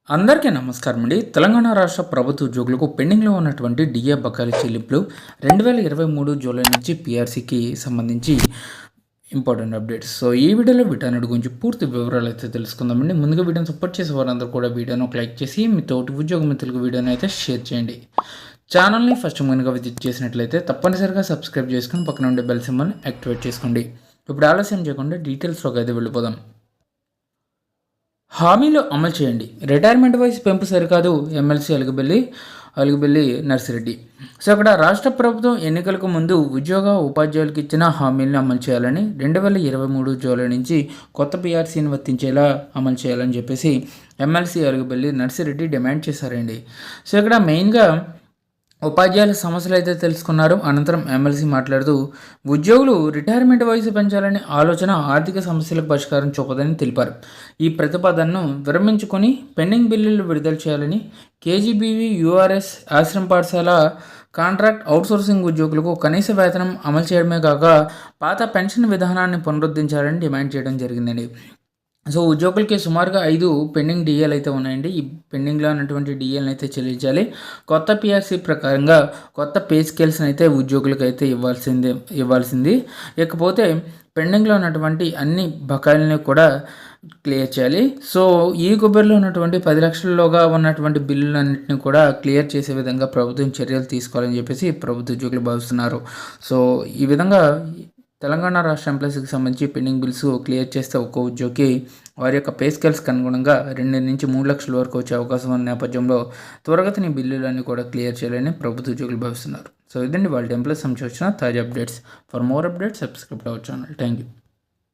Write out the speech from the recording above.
అందరికీ నమస్కారం అండి. తెలంగాణ రాష్ట్ర ప్రభుత్వ ఉద్యోగులకు పెండింగ్లో ఉన్నటువంటి డిఏ బకాయిల చెల్లింపులు 2023 జూలై నుంచి పీఆర్సీకి సంబంధించి ఇంపార్టెంట్ అప్డేట్స్. సో ఈ వీడియోలో వీటన్నిటి గురించి పూర్తి వివరాలు అయితే తెలుసుకుందామండి. ముందుగా వీడియోని సపోర్ట్ చేసే వారందరూ కూడా వీడియోను ఒక లైక్ చేసి మీ తోటి ఉద్యోగ మిత్రులకు వీడియోని అయితే షేర్ చేయండి. ఛానల్ని ఫస్ట్ ముందుగా విజిట్ చేసినట్లయితే తప్పనిసరిగా సబ్స్క్రైబ్ చేసుకుని పక్కన ఉండే బెల్ సింబల్ని యాక్టివేట్ చేసుకోండి. ఇప్పుడు ఆలస్యం చేయకుండా డీటెయిల్స్లోకి అయితే వెళ్ళిపోదాం. హామీలు అమలు చేయండి. రిటైర్మెంట్ వయసు పెంపు సరికాదు. ఎమ్మెల్సీ అలుగుబెల్లి నర్సిరెడ్డి. సో అక్కడ రాష్ట్ర ప్రభుత్వం ఎన్నికలకు ముందు ఉద్యోగ ఉపాధ్యాయులకు ఇచ్చిన హామీలను అమలు చేయాలని 2023 జూలై నుంచి కొత్త పీఆర్సీని వర్తించేలా అమలు చేయాలని చెప్పేసి ఎమ్మెల్సీ అలుగుబెల్లి నర్సిరెడ్డి డిమాండ్ చేశారండి. సో ఇక్కడ మెయిన్గా ఉపాధ్యాయుల సమస్యలు అయితే తెలుసుకున్నారు. అనంతరం ఎమ్మెల్సీ మాట్లాడుతూ ఉద్యోగులు రిటైర్మెంట్ వయసు పెంచాలనే ఆలోచన ఆర్థిక సమస్యలకు పరిష్కారం చూపదని తెలిపారు. ఈ ప్రతిపాదనను విరమించుకొని పెండింగ్ బిల్లులు విడుదల చేయాలని కేజీబీవీ యూఆర్ఎస్ ఆశ్రమ పాఠశాల కాంట్రాక్ట్ అవుట్సోర్సింగ్ ఉద్యోగులకు కనీస వేతనం అమలు చేయడమే కాక పాత పెన్షన్ విధానాన్ని పునరుద్ధరించాలని డిమాండ్ చేయడం జరిగిందండి. సో ఉద్యోగులకి సుమారుగా 5 పెండింగ్ డిఏలు అయితే ఉన్నాయండి. ఈ పెండింగ్లో ఉన్నటువంటి డిఏలను అయితే చెల్లించాలి. కొత్త పిఆర్సీ ప్రకారంగా కొత్త పే స్కేల్స్ని అయితే ఉద్యోగులకు అయితే ఇవ్వాల్సింది. ఇకపోతే పెండింగ్లో ఉన్నటువంటి అన్ని బకాయిలని కూడా క్లియర్ చేయాలి. సో ఈ కొబ్బరిలో ఉన్నటువంటి 10 లక్షలలోగా ఉన్నటువంటి బిల్లులన్నింటినీ కూడా క్లియర్ చేసే విధంగా ప్రభుత్వం చర్యలు తీసుకోవాలని చెప్పేసి ప్రభుత్వ ఉద్యోగులు భావిస్తున్నారు. సో ఈ విధంగా తెలంగాణ రాష్ట్ర ఎంప్లాయీస్కి సంబంధించి పెండింగ్ బిల్స్ క్లియర్ చేస్తే ఒక్కో ఉద్యోగి వారి యొక్క పే స్కేల్స్కి అనుగుణంగా 2 నుంచి 3 లక్షల వరకు వచ్చే అవకాశం ఉన్న నేపథ్యంలో త్వరగతిని బిల్లులన్నీ కూడా క్లియర్ చేయాలని ప్రభుత్వ ఉద్యోగులు భావిస్తున్నారు. సో ఇదండి వాళ్ళ ఎంప్లాయీస్ సంబంధించి వచ్చిన తాజా updates. For more updates subscribe to our channel. Thank you.